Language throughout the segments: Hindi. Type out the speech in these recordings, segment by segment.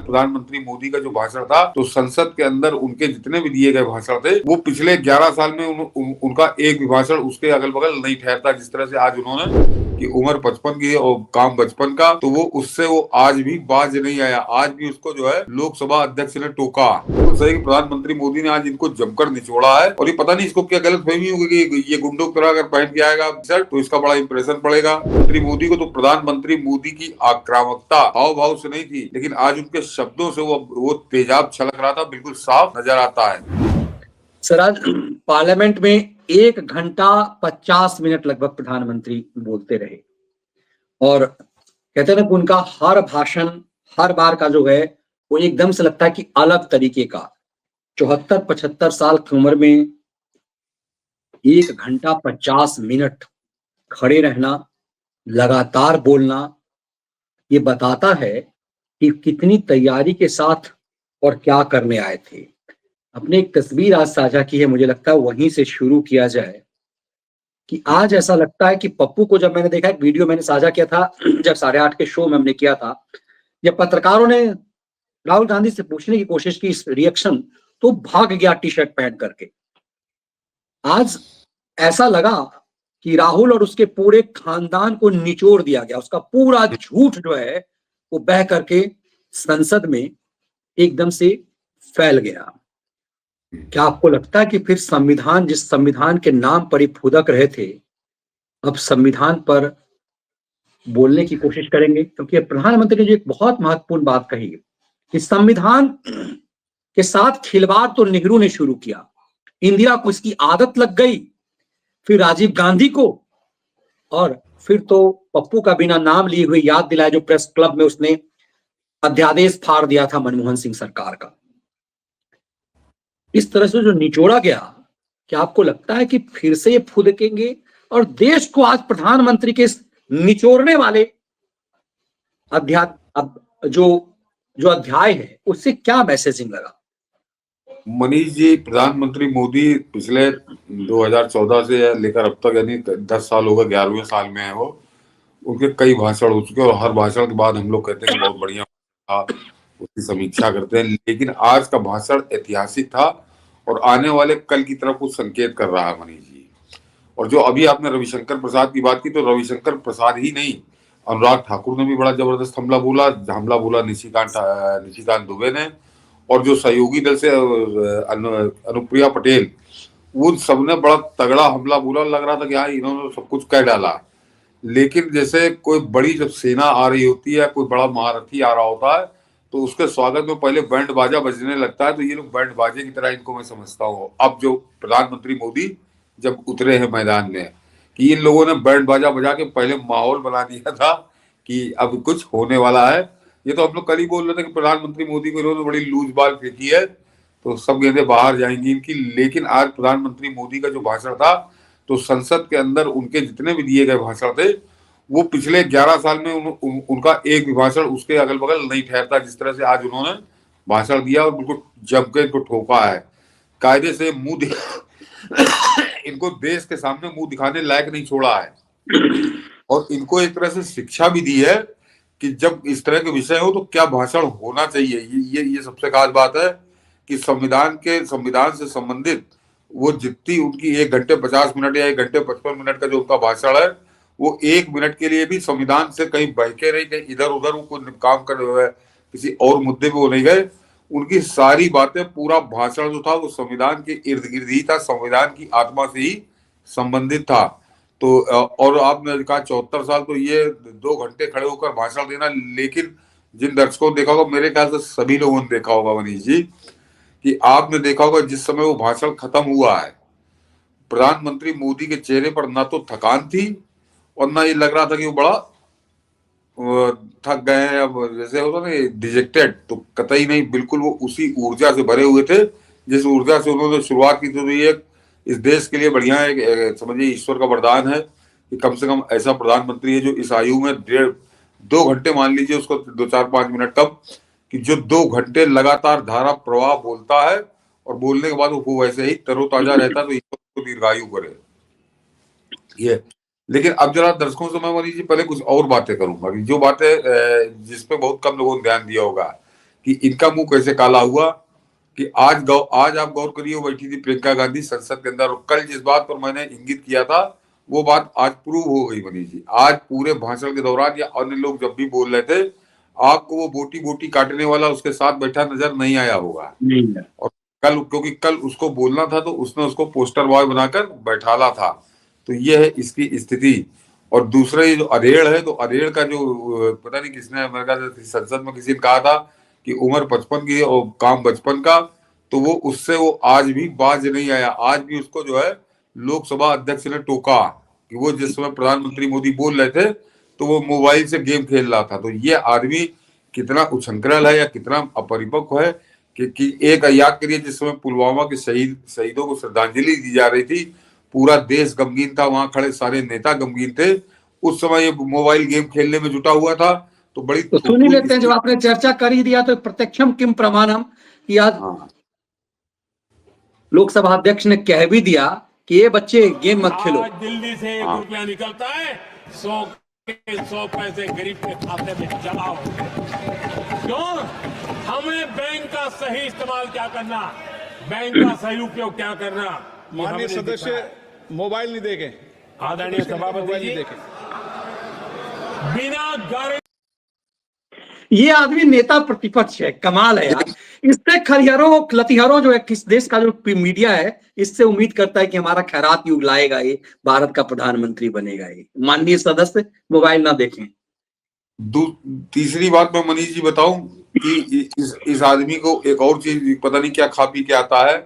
प्रधानमंत्री मोदी का जो भाषण था, तो संसद के अंदर उनके जितने भी दिए गए भाषण थे वो पिछले 11 साल में उनका एक भी भाषण उसके अगल बगल नहीं ठहरता। जिस तरह से आज उन्होंने कि उम्र 55 की और काम बचपन का, तो वो आज भी बाज नहीं आया। आज भी उसको जो है लोकसभा अध्यक्ष ने टोका। तो सही कि प्रधानमंत्री मोदी ने आज इनको जमकर निचोड़ा है, और ये पता नहीं इसको क्या गलतफहमी होगी कि ये गुंडों की तरह अगर पहन के आएगा शर्ट तो इसका बड़ा इंप्रेशन पड़ेगा। मंत्री मोदी को तो प्रधानमंत्री मोदी की आक्रामकता हाव भाव से नहीं थी, लेकिन आज उनके शब्दों से वो तेजाब छलक रहा था, बिल्कुल साफ नजर आता है। सर, आज पार्लियामेंट में 1 घंटा 50 मिनट लगभग प्रधानमंत्री बोलते रहे, और कहते हैं ना कि उनका हर भाषण हर बार का जो है वो एकदम से लगता है कि अलग तरीके का। 74-75 साल की उम्र में 1 घंटा 50 मिनट खड़े रहना, लगातार बोलना, ये बताता है कि कितनी तैयारी के साथ और क्या करने आए थे। अपने एक तस्वीर आज साझा की है, मुझे लगता है वहीं से शुरू किया जाए कि आज ऐसा लगता है कि पप्पू को जब मैंने देखा, एक वीडियो मैंने साझा किया था जब 8:30 के शो में हमने किया था, जब पत्रकारों ने राहुल गांधी से पूछने की कोशिश की इस रिएक्शन, तो भाग गया टी शर्ट पहन करके। आज ऐसा लगा कि राहुल और उसके पूरे खानदान को निचोड़ दिया गया, उसका पूरा झूठ जो है वो बह करके संसद में एकदम से फैल गया। क्या आपको लगता है कि फिर संविधान, जिस संविधान के नाम पर ही फुदक रहे थे, अब संविधान पर बोलने की कोशिश करेंगे? क्योंकि प्रधानमंत्री ने जो एक बहुत महत्वपूर्ण बात कही कि संविधान के साथ खिलवाड़ तो नेहरू ने शुरू किया, इंदिरा को इसकी आदत लग गई, फिर राजीव गांधी को, और फिर तो पप्पू का बिना नाम लिए हुए याद दिलाया जो प्रेस क्लब में उसने अध्यादेश फाड़ दिया था मनमोहन सिंह सरकार का। इस तरह से जो निचोड़ा गया, क्या आपको लगता है कि फिर से ये फुदकेंगे? और देश को आज प्रधानमंत्री के निचोड़ने वाले जो अध्याय है उससे क्या मैसेजिंग लगा? मनीष जी, प्रधानमंत्री मोदी पिछले 2014 से लेकर अब तक, यानी 10 साल हो गए, 11वें साल में है वो। उनके कई भाषण हो चुके, और हर भाषण के बाद हम लोग कहते हैं कि बहुत बढ़िया था, उसकी समीक्षा करते हैं। लेकिन आज का भाषण ऐतिहासिक था और आने वाले कल की तरफ कुछ संकेत कर रहा है मनीष जी। और जो अभी आपने रविशंकर प्रसाद की बात की, तो रविशंकर प्रसाद ही नहीं, अनुराग ठाकुर ने भी बड़ा जबरदस्त हमला बोला निशिकांत दुबे ने, और जो सहयोगी दल से अनुप्रिया पटेल, उन सबने बड़ा तगड़ा हमला बोला। लग रहा था कि हाँ, इन्होंने सब कुछ कह डाला। लेकिन जैसे कोई बड़ी जब सेना आ रही होती है, कोई बड़ा महारथी आ रहा होता है, तो उसके स्वागत में पहले बैंड बाजा बजने लगता है। तो ये लोग बैंड बाजे की तरह इनको मैं समझता हूँ। अब जो प्रधानमंत्री मोदी जब उतरे हैं मैदान में, कि इन लोगों ने बैंड बाजा बजा के पहले माहौल बना दिया था कि अब कुछ होने वाला है। ये तो हम लोग कल ही बोल रहे थे कि प्रधानमंत्री मोदी को इन्होंने बड़ी लूज बाल फेंकी है, तो सब गेंदें बाहर जाएंगी इनकी। लेकिन आज प्रधानमंत्री मोदी का जो भाषण था, तो संसद के अंदर उनके जितने भी दिए गए भाषण थे वो पिछले 11 साल में उनका एक भी भाषण उसके अगल बगल नहीं ठहरता। जिस तरह से आज उन्होंने भाषण दिया और बिल्कुल जम के इनको ठोका है, कायदे से इनको देश के सामने मुंह दिखाने लायक नहीं छोड़ा है। और इनको एक तरह से शिक्षा भी दी है कि जब इस तरह के विषय हो तो क्या भाषण होना चाहिए। ये सबसे खास बात है कि संविधान से संबंधित वो जितनी उनकी 1 घंटे 50 मिनट या 1 घंटे 55 मिनट का जो उनका भाषण है, वो 1 मिनट के लिए भी संविधान से कहीं बहके नहीं, कहीं इधर उधर वो कोई काम कर रहे हैं, किसी और मुद्दे पे वो नहीं गए। उनकी सारी बातें, पूरा भाषण जो था वो संविधान के इर्द गिर्द ही था, संविधान की आत्मा से ही संबंधित था। तो और आपने कहा 74 साल, तो ये 2 घंटे खड़े होकर भाषण देना। लेकिन जिन दर्शकों ने देखा होगा, मेरे ख्याल से सभी लोगों ने देखा होगा मनीष जी, कि आपने देखा होगा जिस समय वो भाषण खत्म हुआ है, प्रधानमंत्री मोदी के चेहरे पर ना तो थकान थी और ना ये लग रहा था कि वो बड़ा थक गए हैं, अब जैसे होता ना डिजेक्टेड, तो कतई नहीं, बिल्कुल वो उसी ऊर्जा से भरे हुए थे जिस ऊर्जा से उन्होंने शुरुआत की थी। ये इस देश के लिए बढ़िया है, समझिए ईश्वर का वरदान है कि कम से कम ऐसा प्रधानमंत्री है जो इस आयु में 2 घंटे, मान लीजिए उसको 2-4-5 मिनट कम, कि जो 2 घंटे लगातार धारा प्रवाह बोलता है और बोलने के बाद वो वैसे ही तरोताजा रहता है। तो ईश्वर दीर्घायु करे ये। लेकिन अब जरा दर्शकों से मैं मनीष जी पहले कुछ और बातें करूंगा, कि जो बातें जिसपे बहुत कम लोगों ने ध्यान दिया होगा, कि इनका मुंह कैसे काला हुआ कि आज आप गौर करिए, वो बैठी थी प्रियंका गांधी संसद के अंदर, और कल जिस बात पर मैंने इंगित किया था वो बात आज प्रूव हो गई मनीष जी। आज पूरे भाषण के दौरान या अन्य लोग जब भी बोल रहे थे, आपको वो बोटी बोटी काटने वाला उसके साथ बैठा नजर नहीं आया होगा। और कल, क्योंकि कल उसको बोलना था तो उसने उसको पोस्टर बॉय बनाकर बैठाला था। तो ये है इसकी स्थिति। और दूसरा ये जो अरेड़ है, तो अरेड़ का जो पता नहीं किसने, मेरे ख्याल से संसद में किसी ने कहा था कि उम्र 55 की और काम बचपन का, तो वो उससे वो आज भी बाज नहीं आया। आज भी उसको जो है लोकसभा अध्यक्ष ने टोका कि वो जिस समय प्रधानमंत्री मोदी बोल रहे थे तो वो मोबाइल से गेम खेल रहा था। तो ये आदमी कितना उछंखरल है या कितना अपरिपक्व है कि एक याद करिए, जिस समय पुलवामा के शहीदों को श्रद्धांजलि दी जा रही थी, पूरा देश गमगीन था, वहां खड़े सारे नेता गमगीन थे, उस समय ये मोबाइल गेम खेलने में जुटा हुआ था। तो बड़ी तो सुन ही लेते हैं, जब आपने चर्चा कर ही दिया तो प्रत्यक्षम किम प्रमाणम कि आज लोकसभा अध्यक्ष ने कह भी दिया कि ये बच्चे गेम मत खेलो। आज दिल्ली से 1 रुपया निकलता है, 100 के 100 पैसे गरीब के खाते में जमा होते हैं। क्यों? हमें बैंक का सही इस्तेमाल क्या करना, बैंक का सही उपयोग क्या करना। माननीय सदस्य मोबाइल नहीं देखें, आदरणीय सभापति जी, बिना गारंटी। ये आदमी नेता प्रतिपक्ष है, कमाल है यार। इससे खरिहरों लतिहरों जो है, किस देश का जो मीडिया है, इससे उम्मीद करता है कि हमारा खैरात युग लाएगा, ये भारत का प्रधानमंत्री बनेगा। ये माननीय सदस्य मोबाइल ना देखें। तीसरी बात मैं मनीष जी बताऊं कि इस आदमी को एक और चीज पता नहीं क्या खा पी के आता है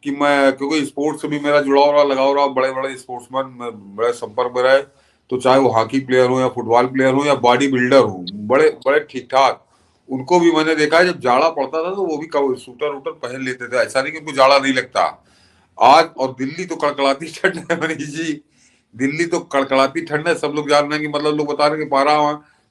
कि मैं, क्योंकि स्पोर्ट्स से भी मेरा जुड़ाव रहा, लगाव रहा, बड़े बड़े स्पोर्ट्समैन बड़े संपर्क में रहे, तो चाहे वो हॉकी प्लेयर हो या फुटबॉल प्लेयर हो या बॉडी बिल्डर हो, बड़े बड़े ठीक ठाक, उनको भी मैंने देखा है जब जाड़ा पड़ता था तो वो भी सूटर वूटर पहन लेते थे, ऐसा नहीं कि उनको जाड़ा नहीं लगता। आज और दिल्ली तो कड़कड़ाती ठंड है मनीष जी, दिल्ली तो कड़कड़ाती ठंड है। सब लोग जान रहे हैं कि मतलब लोग बता रहे हैं कि पारा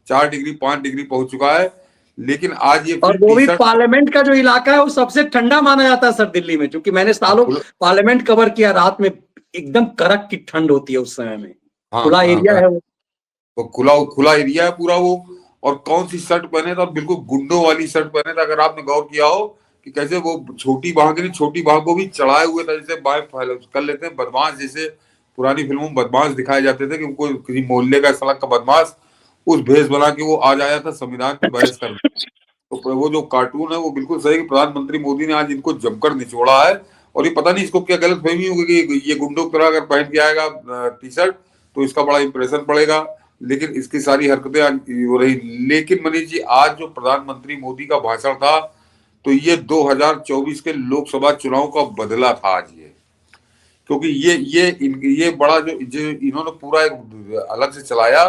4 डिग्री 5 डिग्री पहुंच चुका है, लेकिन आज ये और वो भी पार्लियामेंट का जो इलाका है वो सबसे ठंडा माना जाता है सर दिल्ली में, क्योंकि मैंने सालों पार्लियामेंट कवर किया, रात में एकदम कड़क की ठंड होती है उस समय में। खुला एरिया है वो, तो खुला एरिया है पूरा वो। और कौन सी शर्ट पहने था, बिल्कुल गुंडों वाली शर्ट पहने था। अगर आपने गौर किया हो कि कैसे वो छोटी बाह को भी चढ़ाए हुए था, जैसे बाएं कर लेते हैं बदमाश, जैसे पुरानी फिल्मों में बदमाश दिखाए जाते थे कि उनको किसी मोहल्ले का सड़क का बदमाश, उस भेष बना के वो आज आया था संविधान की बहस करने। तो वो जो कार्टून है वो बिल्कुल सही कि प्रधानमंत्री मोदी ने आज इनको जमकर निचोड़ा है। और ये पता नहीं इसको क्या गलत फहमी होगी कि ये गुंडों की तरह अगर पहन के आएगा टी शर्ट तो इसका बड़ा इंप्रेशन पड़ेगा, लेकिन इसकी सारी हरकतें आज हो रही। लेकिन मनीष जी, आज जो प्रधानमंत्री मोदी का भाषण था, तो ये 2024 के लोकसभा चुनाव का बदला था आज ये, क्योंकि ये बड़ा जो इन्होंने पूरा एक अलग से चलाया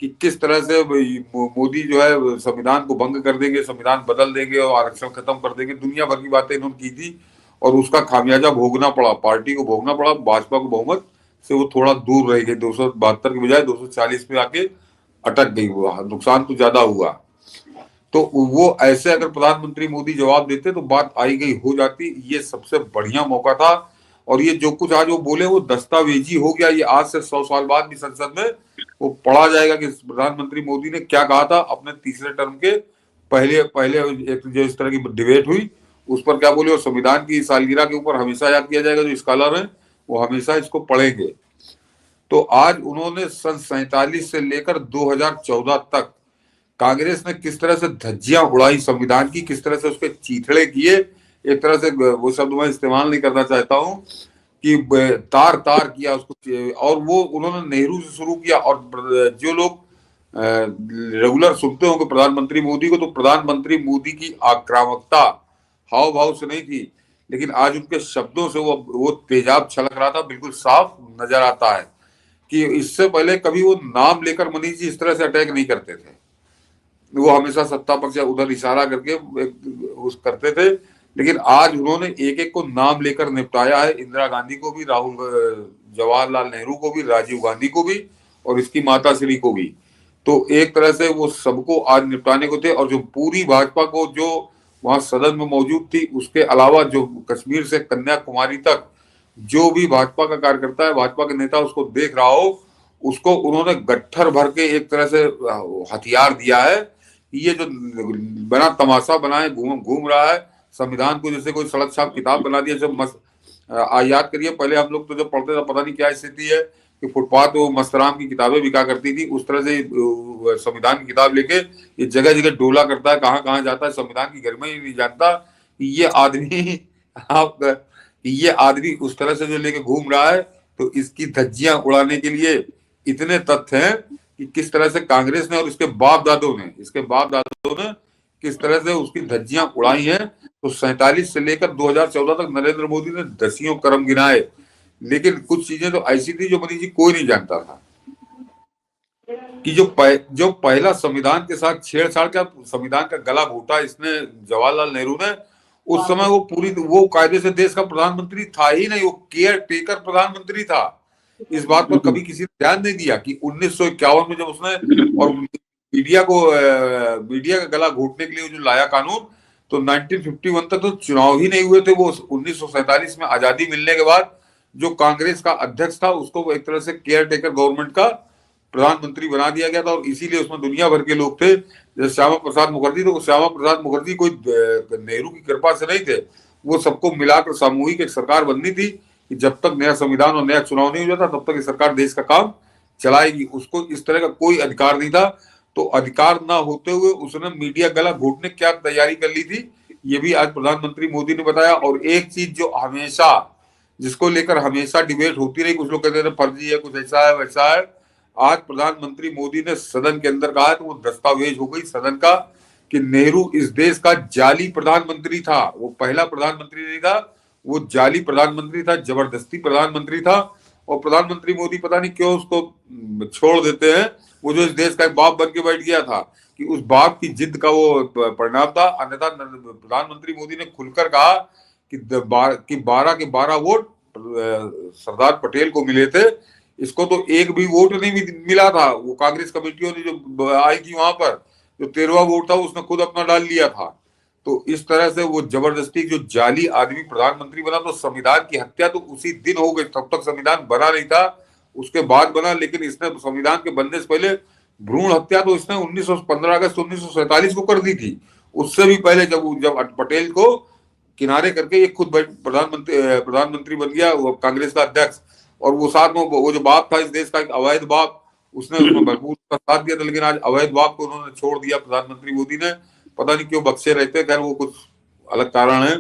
कि किस तरह से मोदी जो है संविधान को भंग कर देंगे, संविधान बदल देंगे और आरक्षण खत्म कर देंगे, दुनिया भर की बातें इन्होंने की थी। और उसका खामियाजा भोगना पड़ा, पार्टी को भोगना पड़ा। भाजपा को बहुमत से वो थोड़ा दूर रह गई, 272 की बजाय 240 पे आके अटक गई, नुकसान तो ज्यादा हुआ। तो वो ऐसे अगर प्रधानमंत्री मोदी जवाब देते तो बात आई गई हो जाती। ये सबसे बढ़िया मौका था। और ये जो कुछ आज वो बोले वो दस्तावेजी हो गया। ये आज से 100 साल बाद भी संसद में वो पढ़ा जाएगा कि प्रधानमंत्री मोदी ने क्या कहा था अपने तीसरे टर्म के पहले एक जो इस तरह की डिबेट हुई उस पर क्या बोले। और संविधान की सालगिरह के ऊपर हमेशा याद किया जाएगा, जो स्कॉलर हैं वो हमेशा इसको पढ़ेंगे। तो आज उन्होंने सन 47 से लेकर 2014 तक कांग्रेस ने किस तरह से धज्जियां उड़ाई संविधान की, किस तरह से उसके चीथड़े किए। एक तरह से वो शब्द मैं इस्तेमाल नहीं करना चाहता हूं कि तार तार किया उसको। और वो उन्होंने नेहरू से शुरू किया। और जो लोग रेगुलर सुनते होंगे प्रधानमंत्री मोदी को, तो प्रधानमंत्री मोदी की आक्रामकता हाव भाव से नहीं थी, लेकिन आज उनके शब्दों से वो तेजाब छलक रहा था, बिल्कुल साफ नजर आता है कि इससे पहले कभी वो नाम लेकर मनीष जी इस तरह से अटैक नहीं करते थे। वो हमेशा सत्ता पक्ष उधर इशारा करके उस करते थे, लेकिन आज उन्होंने एक एक को नाम लेकर निपटाया है। इंदिरा गांधी को भी, जवाहरलाल नेहरू को भी, राजीव गांधी को भी और इसकी माता श्री को भी। तो एक तरह से वो सबको आज निपटाने को थे। और जो पूरी भाजपा को जो वहां सदन में मौजूद थी, उसके अलावा जो कश्मीर से कन्याकुमारी तक जो भी भाजपा का कार्यकर्ता है, भाजपा के नेता उसको देख रहा हो, उसको उन्होंने गट्ठर भर के एक तरह से हथियार दिया है ये जो बना तमाशा बनाए घूम रहा है संविधान को, जैसे कोई सड़क छाप किताब बना दिया। जब याद करिए पहले हम लोग तो जब पढ़ते थे पता नहीं क्या स्थिति है कि फुटपाथ वो मस्तराम की किताबें बिका करती थी, उस तरह से संविधान की किताब लेके ये जगह जगह डोला करता है, कहाँ कहाँ जाता है, संविधान की गरिमा ही नहीं जानता। ये आदमी उस तरह से जो लेके घूम रहा है, तो इसकी धज्जियां उड़ाने के लिए इतने तथ्य हैं कि किस तरह से कांग्रेस ने और इसके बाप दादों ने किस तरह से उसकी धज्जियां उड़ाई हैं। तो 47 से लेकर 2014 तक नरेंद्र मोदी ने दसियों कर्म गिनाए, लेकिन कुछ चीजें तो ऐसी थी जो मनीष जी कोई नहीं जानता था कि जो पहला संविधान के साथ छेड़छाड़ का संविधान का गला घोटा इसने जवाहरलाल नेहरू ने, उस समय वो कायदे से देश का प्रधानमंत्री था ही नहीं, वो केयर टेकर प्रधानमंत्री था। इस बात पर कभी किसी ने ध्यान नहीं दिया कि 1951 में जब उसने और मीडिया का गला घोटने के लिए जो लाया कानून, तो 1951 तक तो चुनाव ही नहीं हुए थे। वो 1947 में आजादी मिलने के बाद जो कांग्रेस का अध्यक्ष था उसको एक तरह से केयर टेकर गवर्नमेंट का प्रधानमंत्री बना दिया गया था, और इसीलिए उसमें दुनिया भर के लोग थे। जैसे श्यामा प्रसाद मुखर्जी, तो श्यामा प्रसाद मुखर्जी कोई नेहरू की कृपा से नहीं थे, वो सबको मिलाकर सामूहिक एक सरकार बननी थी कि जब तक नया संविधान और नया चुनाव नहीं हो जाता तब तक ये सरकार देश का काम चलाएगी। उसको इस तरह का कोई अधिकार नहीं था। तो अधिकार ना होते हुए उसने मीडिया गला घोटने क्या तैयारी कर ली थी, ये भी आज प्रधानमंत्री मोदी ने बताया। और एक चीज जो हमेशा, जिसको लेकर हमेशा डिबेट होती रही, कुछ लोग कहते थे फर्जी है, कुछ ऐसा है वैसा है, आज प्रधानमंत्री मोदी ने सदन के अंदर कहा है, तो वो दस्तावेज हो गई सदन का कि नेहरू इस देश का जाली प्रधानमंत्री था। वो पहला प्रधानमंत्री नहीं था, वो जाली प्रधानमंत्री था, जबरदस्ती प्रधानमंत्री था। और प्रधानमंत्री मोदी पता नहीं क्यों उसको छोड़ देते हैं, वो जो इस देश का एक बाप बन के बैठ गया था कि उस बाप की जिद का वो परिणाम था। अन्यथा प्रधानमंत्री मोदी ने खुलकर कहा कि 12 के 12 वोट सरदार पटेल को मिले थे, इसको तो एक भी वोट नहीं मिला था। वो कांग्रेस कमेटियों ने जो आई थी वहां पर, जो 13वां वोट था उसने खुद अपना डाल लिया था। तो इस तरह से वो जबरदस्ती जो जाली आदमी प्रधानमंत्री बना। तो संविधान की हत्या तो उसी दिन हो गई, तब तक संविधान बना नहीं था, उसके बाद बना। लेकिन इसने संविधान के बनने से पहले भ्रूण हत्या तो इसने 15 अगस्त 1947 को कर दी थी। उससे भी पहले जब पटेल को किनारे करके ये खुद प्रधानमंत्री बन गया, वो कांग्रेस का अध्यक्ष। और वो साथ में वो जो बाप था इस देश का, एक अवैध बाप, उसने उसमें भरपूर साथ दिया था। लेकिन आज अवैध बाप को उन्होंने छोड़ दिया प्रधानमंत्री मोदी ने, पता नहीं क्यों बख्शे रहते, खैर वो कुछ अलग कारण है।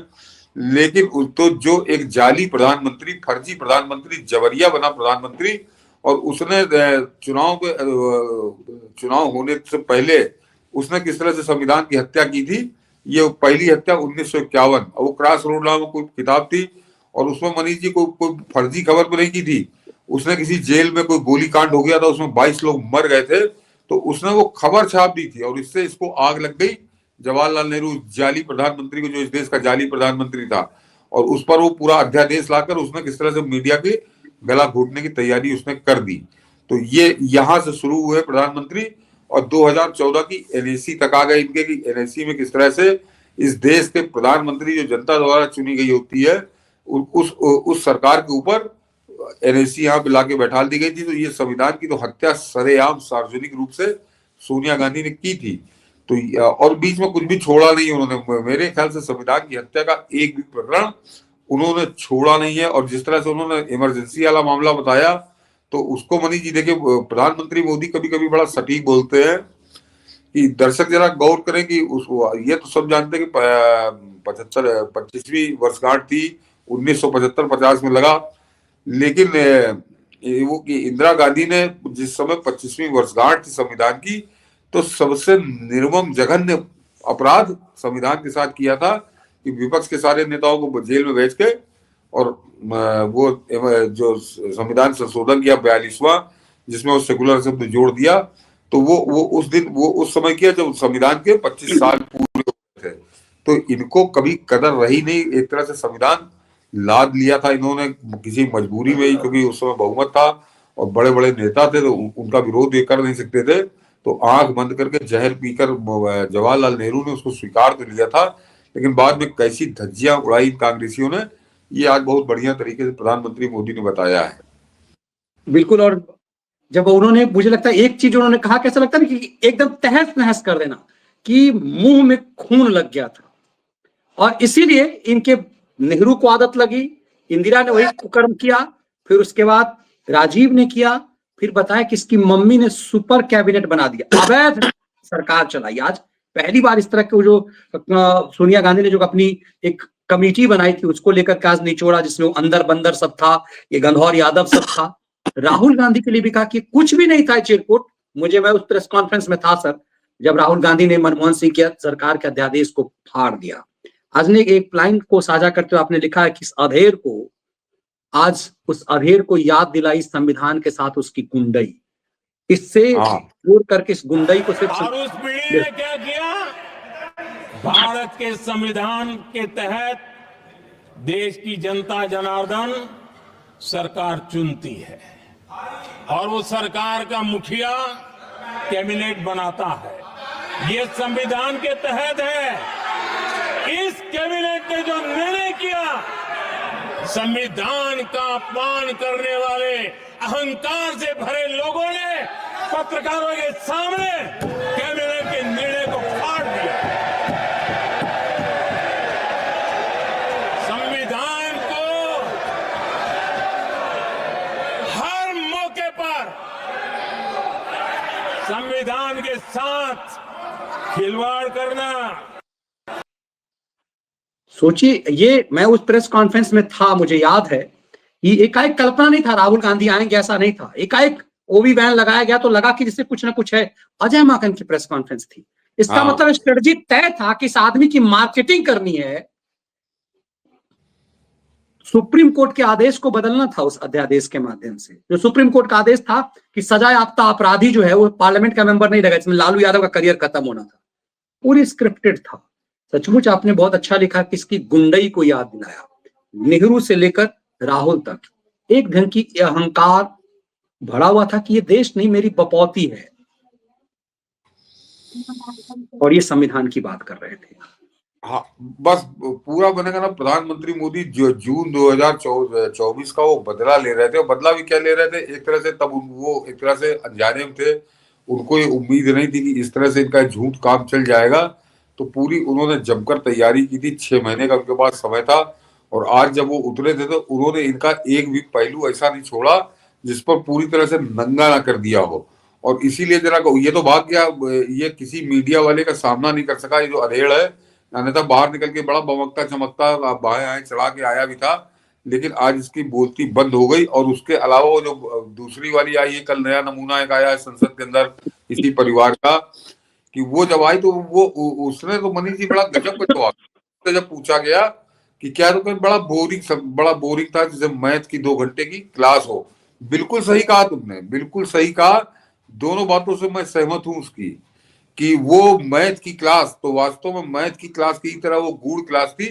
लेकिन तो जो एक जाली प्रधानमंत्री, फर्जी प्रधानमंत्री, जबरिया बना प्रधानमंत्री, और उसने चुनाव होने से पहले उसने किस तरह से संविधान की हत्या की थी। ये पहली हत्या 1951, वो क्रॉस रोड नाम कोई किताब थी, और उसमें मनीष जी कोई फर्जी खबर भी नहीं की थी। उसने किसी जेल में कोई गोली कांड हो गया था, उसमें 22 लोग मर गए थे, तो उसने वो खबर छाप दी थी, और इससे इसको आग लग गई जवाहरलाल नेहरू जाली प्रधानमंत्री को, जो इस देश का जाली प्रधानमंत्री था। और उस पर वो पूरा अध्यादेश लाकर उसने किस तरह से मीडिया के गला घोटने की तैयारी उसने कर दी। तो ये यहां से शुरू हुए प्रधानमंत्री, और 2014 की एनएसी तक आ गए इनके कि एनएसी में किस तरह से इस देश के प्रधानमंत्री जो जनता द्वारा चुनी गई होती है, उस सरकार के ऊपर एनएसी यहाँ पे लाके बैठा दी गई थी। तो ये संविधान की तो हत्या सरेआम सार्वजनिक रूप से सोनिया गांधी ने की थी। तो और बीच में कुछ भी छोड़ा नहीं उन्होंने। मेरे ख्याल से संविधान की हत्या का एक भी प्रकरण उन्होंने छोड़ा नहीं है। और जिस तरह से उन्होंने इमरजेंसी वाला मामला बताया, तो उसको मनीष जी देखिए, प्रधानमंत्री मोदी कभी कभी बड़ा सटीक बोलते हैं कि दर्शक जरा गौर करें कि ये तो सब जानते हैं कि 25वीं वर्षगांठ थी, 1975-50 में लगा। लेकिन वो कि इंदिरा गांधी ने जिस समय 25वीं वर्षगांठ थी संविधान की, तो सबसे निर्मम जघन्य अपराध संविधान के साथ किया था कि विपक्ष के सारे नेताओं को जेल में भेज के, और वो जो संविधान संशोधन किया 42वां, जिसमें वो सेकुलर शब्द जोड़ दिया, तो वो उस समय किया जब संविधान के 25 साल पूरे हुए थे। तो इनको कभी कदर रही नहीं, एक तरह से संविधान लाद लिया था इन्होंने किसी मजबूरी में ही, क्योंकि उस समय बहुमत था और बड़े बड़े नेता थे, तो उनका विरोध ये कर नहीं सकते थे। तो आंख बंद करके जहर पीकर जवाहरलाल नेहरू ने उसको स्वीकार तो लिया था, लेकिन बाद में कैसी धज्जियां उड़ाई कांग्रेसियों ने, ये आज बहुत बढ़िया तरीके से प्रधानमंत्री मोदी ने बताया है। बिल्कुल। और जब उन्होंने, मुझे लगता है एक चीज उन्होंने कहा, कैसा लगता है कि एकदम तहस नहस कर देना, कि मुंह में खून लग गया था। और इसीलिए इनके नेहरू को आदत लगी, इंदिरा ने वही कुकर्म किया, फिर उसके बाद राजीव ने किया, फिर बताया कि इसकी मम्मी ने सुपर कैबिनेट बना दिया, अवैध सरकार चलाई। आज पहली बार इस तरह के जो सोनिया गांधी ने जो अपनी एक कमेटी बनाई थी उसको लेकर के आज निचोड़ा, जिसमें वो अंदर बंदर सब था, ये गंधौर यादव सब था। राहुल गांधी के लिए भी कहा कि कुछ भी नहीं था चिरकुट। मैं उस प्रेस कॉन्फ्रेंस में था सर, जब राहुल गांधी ने मनमोहन सिंह के सरकार के अध्यादेश को फाड़ दिया। आज ने एक लाइन को साझा करते हुए आपने लिखा है कि इस अधेर को, आज उस अधेर को याद दिलाई संविधान के साथ उसकी गुंडई, इससे जोड़ करके इस गुंडई को सिर्फ और उस पीढ़ी ने क्या किया? भारत के संविधान के तहत देश की जनता जनार्दन सरकार चुनती है और वो सरकार का मुखिया कैबिनेट बनाता है। ये संविधान के तहत है। इस कैबिनेट ने जो निर्णय किया, संविधान का अपमान करने वाले अहंकार से भरे लोगों ने पत्रकारों के सामने कैबिनेट के निर्णय को फाड़ दिया। संविधान को हर मौके पर संविधान के साथ खिलवाड़ करना। सोचिए, ये मैं उस प्रेस कॉन्फ्रेंस में था, मुझे याद है, ये एकाएक कल्पना नहीं था राहुल गांधी आएंगे, ऐसा नहीं था। एकाएक ओवी वैन लगाया गया तो लगा कि जिससे कुछ ना कुछ है। अजय माकन की प्रेस कॉन्फ्रेंस थी। इसका मतलब स्ट्रेटजी तय था कि इस आदमी की मार्केटिंग करनी है, सुप्रीम कोर्ट के आदेश को बदलना था उस अध्यादेश के माध्यम से। जो सुप्रीम कोर्ट का आदेश था कि सजा याफ्ता अपराधी जो है वो पार्लियामेंट का मेंबर नहीं रहेगा, इसमें लालू यादव का करियर खत्म होना था। पूरी स्क्रिप्टेड था। सचमुच आपने बहुत अच्छा लिखा कि इसकी गुंडई को याद दिलाया, नेहरू से लेकर राहुल तक एक ढंग की अहंकार भरा हुआ था कि ये देश नहीं, मेरी बपौती है। और ये संविधान की बात कर रहे थे। हाँ, बस पूरा बनेगा ना। प्रधानमंत्री मोदी जो जून 2024 का वो बदला ले रहे थे, और बदला भी क्या ले रहे थे, एक तरह से तब वो एक तरह से अनजाने में थे। उनको ये उम्मीद नहीं थी कि इस तरह से इनका झूठ काम चल जाएगा, तो पूरी उन्होंने जमकर तैयारी की थी। 6 महीने का उनके पास समय था, और आज जब वो उतरे थे तो उन्होंने इनका एक भी पहलू ऐसा नहीं छोड़ा जिस पर पूरी तरह से नंगा ना कर दिया हो। और इसीलिए जरा ये तो भाग गया, ये किसी मीडिया वाले का सामना नहीं कर सका, ये जो अधेड़ है। अन्यथा बाहर निकल के बड़ा बमकता चमकता बाएं आए चढ़ा के आया भी था, लेकिन आज इसकी बोलती बंद हो गई। और उसके अलावा वो जो दूसरी वाली आई है, कल नया नमूना एक आया है संसद के अंदर इसी परिवार का, कि वो जब आई तो वो उसने तो मनीष जी बड़ा गजब का जवाब। जब पूछा गया कि क्या, तो बड़ा बोरिंग था, जैसे मैथ की 2 घंटे की क्लास हो। बिल्कुल सही कहा तुमने, बिल्कुल सही कहा। दोनों बातों से मैं सहमत हूं उसकी, कि वो मैथ की क्लास तो वास्तव में मैथ की क्लास की तरह वो गूढ़ क्लास थी।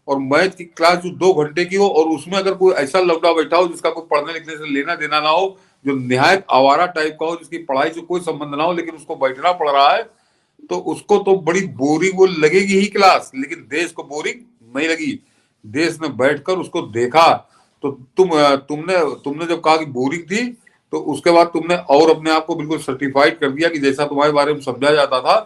और मैथ की क्लास जो 2 घंटे की हो, और उसमें अगर कोई ऐसा लौटा बैठा हो जिसका कोई पढ़ने लिखने से लेना देना ना हो, जो निहायत आवारा टाइप का हो, जिसकी पढ़ाई से कोई संबंध ना हो, लेकिन उसको बैठना पड़ रहा है, तो उसको तो बड़ी बोरिंग वो लगेगी ही क्लास। लेकिन देश को बोरिंग नहीं लगी। देश ने बैठकर उसको देखा। तो तुमने जब कहा कि बोरिंग थी, तो उसके बाद तुमने और अपने आप को बिल्कुल सर्टिफाइड कर दिया कि जैसा तुम्हारे बारे में समझा जाता था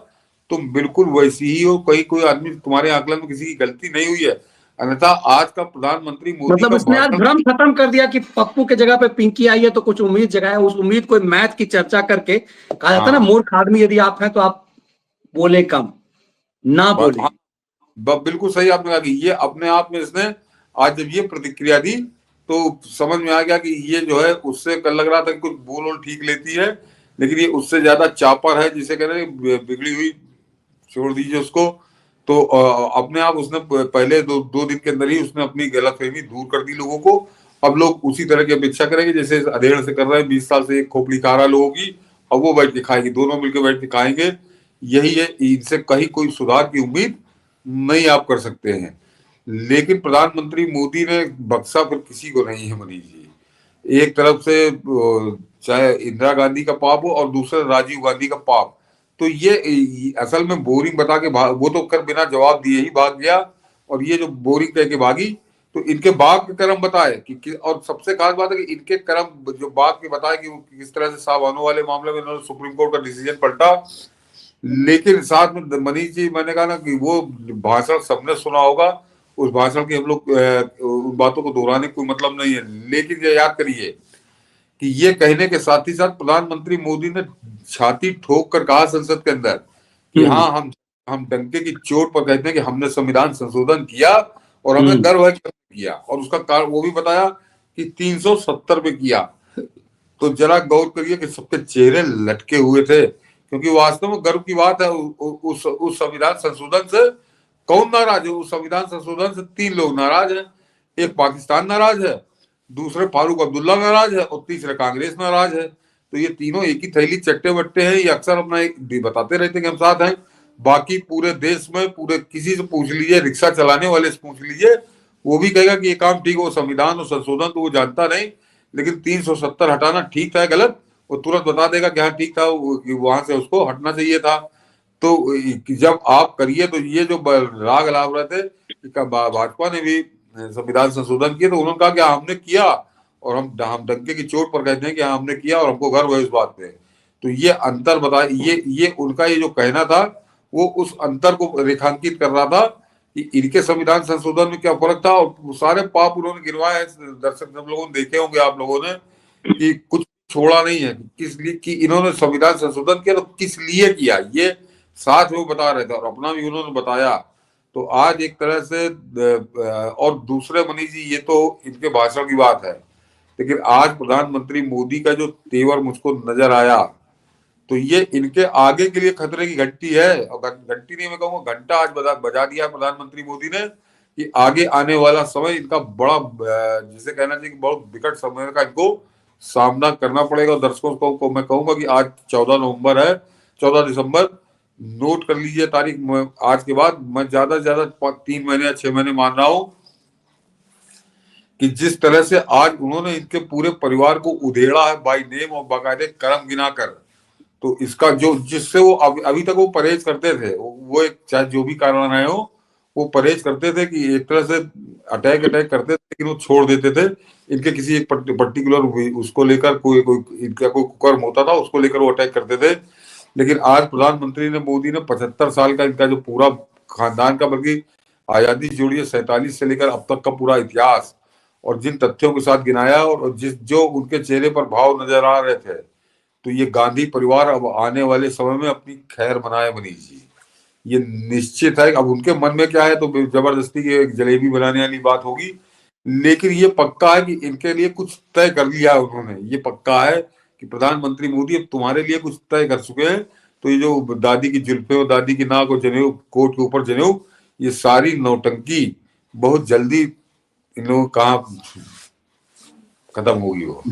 तुम बिल्कुल वैसी ही हो। कहीं कोई आदमी तुम्हारे आकलन में किसी की गलती नहीं हुई है। अन्यथा आज का प्रधानमंत्री मोदी मतलब उसने आज भ्रम खत्म कर दिया कि पप्पू के जगह पे पिंकी आई है तो कुछ उम्मीद जगाया। उस उम्मीद को मैथ की चर्चा करके कहा जाता है ना, मूर्ख आदमी यदि आप हैं तो आप बोले कम, ना बोले। बिल्कुल सही आपने कहा कि ये अपने आप में इसने आज जब ये प्रतिक्रिया दी तो समझ में आ गया कि ये जो है उससे कल लग रहा था कि कुछ बोल ठीक लेती है, लेकिन ये उससे ज्यादा चापर है, जिसे कह रहे हैं बिगड़ी हुई छोड़ दीजिए उसको। तो अपने आप उसने पहले दो दिन के अंदर ही उसने अपनी गलतफहमी दूर कर दी लोगों को। अब लोग उसी तरह की अपेक्षा करेंगे जैसे अधेड़ से कर रहे हैं। 20 साल से एक खोपड़ी खा रहा लोगों की, अब वो बैठ के खाएगी, दोनों मिलकर बैठ के खाएंगे। यही है, इनसे कहीं कोई सुधार की उम्मीद नहीं आप कर सकते हैं। लेकिन प्रधानमंत्री मोदी ने बख्शा फिर किसी को नहीं है मनीष जी। एक तरफ से चाहे इंदिरा गांधी का पाप हो और दूसरा राजीव गांधी का पाप। तो ये असल में बोरिंग बता के वो तो कर बिना जवाब दिए ही भाग गया, और ये जो बोरिंग कह के भागी तो इनके बाग के कर्म बताए कि और सबसे खास बात है कि इनके कर्म जो बाग के बताए कि किस तरह से सावधानों वाले मामले में इन्होंने सुप्रीम कोर्ट का डिसीजन पलटा। लेकिन साथ में मनीष जी, मैंने कहा ना कि वो भाषण सबने सुना होगा, उस भाषण की हम लोग उन बातों को दोहराने कोई मतलब नहीं है। लेकिन ये याद करिए कि ये कहने के साथ ही साथ प्रधानमंत्री मोदी ने छाती ठोक कर कहा संसद के अंदर कि हाँ, हम डंके की चोट पर कहते हैं कि हमने संविधान संशोधन किया और हमें गर्व है कि हमने किया, और उसका कारण वो भी बताया कि 370 पे किया। तो जरा गौर करिए कि सबके चेहरे लटके हुए थे, क्योंकि वास्तव में गर्व की बात है। उस संविधान संशोधन से कौन नाराज है? उस संविधान संशोधन से 3 लोग नाराज हैं। एक पाकिस्तान नाराज है, दूसरे फारूक अब्दुल्ला नाराज है और तीसरे कांग्रेस नाराज है। तो ये तीनों एक ही थैली चट्टे बट्टे हैं। ये अक्सर अपना बताते रहते कि हम साथ हैं। बाकी पूरे देश में पूरे किसी से पूछ लीजिए, रिक्शा चलाने वाले से पूछ लीजिए, वो भी कहेगा कि ये काम ठीक हो। संविधान और संशोधन तो वो जानता नहीं, लेकिन 370 हटाना ठीक था या गलत वो तुरंत बता देगा कि हाँ ठीक था, वहां से उसको हटना चाहिए था। तो जब आप करिए तो ये जो राग लाभ रहे थे भाजपा ने भी संविधान संशोधन किया, तो उन्होंने कहा कि हमने किया और हम डंके की चोट पर कहते हैं कि हाँ हमने किया और हमको गर्व है इस बात पे। तो ये अंतर बताया, ये उनका ये जो कहना था वो उस अंतर को रेखांकित कर रहा था कि इनके संविधान संशोधन में क्या फर्क था। और सारे पाप उन्होंने गिनवाए हैं। दर्शक सब लोगों ने देखे होंगे, आप लोगों ने, कि कुछ छोड़ा नहीं है। किस लिए कि इन्होंने संविधान संशोधन किया तो किस लिए किया, ये साथ में वो बता रहे थे और अपना भी उन्होंने बताया। तो आज एक तरह से और दूसरे मनीष जी, ये तो इनके भाषण की बात है, लेकिन आज प्रधानमंत्री मोदी का जो तेवर मुझको नजर आया, तो ये इनके आगे के लिए खतरे की घंटी है। और घंटी नहीं, मैं कहूँगा घंटा आज बजा दिया प्रधानमंत्री मोदी ने कि आगे आने वाला समय इनका बड़ा, जिसे कहना चाहिए कि बहुत विकट समय का इनको सामना करना पड़ेगा। दर्शकों को मैं कहूंगा कि आज 14 नवंबर है, 14 दिसंबर नोट कर लीजिए तारीख। आज के बाद मैं ज्यादा से ज्यादा 3 महीने या 6 महीने मान रहा हूं कि जिस तरह से आज उन्होंने इनके पूरे परिवार को उधेड़ा है बाय नेम और बाकायदे कर्म गिनाकर, तो इसका जो जिससे वो अभी तक वो परहेज करते थे, वो एक चाहे जो भी कारण रहे हो, वो परहेज करते थे कि एक तरह से अटैक करते थे, लेकिन वो छोड़ देते थे। इनके किसी एक पर्टिकुलर उसको लेकर कोई इनका कोई कुकर्म होता था, उसको लेकर वो अटैक करते थे। लेकिन आज प्रधानमंत्री ने मोदी ने 75 साल का इनका जो पूरा खानदान का, बल्कि आजादी जोड़िए 47 से लेकर अब तक का पूरा इतिहास और जिन तथ्यों के साथ गिनाया और जो उनके चेहरे पर भाव नजर आ रहे थे, तो ये गांधी परिवार अब आने वाले समय में अपनी खैर मनाए मनीष जी, ये निश्चित है। अब उनके मन में क्या है तो जबरदस्ती की एक जलेबी बनाने वाली बात होगी, लेकिन ये पक्का है कि इनके लिए कुछ तय कर लिया है उन्होंने। ये पक्का है कि प्रधानमंत्री मोदी अब तुम्हारे लिए कुछ तय कर चुके हैं। तो ये जो दादी की जुल्फे और दादी की नाक और जनेऊ, कोट के ऊपर जनेऊ, ये सारी नौटंकी बहुत जल्दी इन लोगों कहाँ खत्म होगी वो।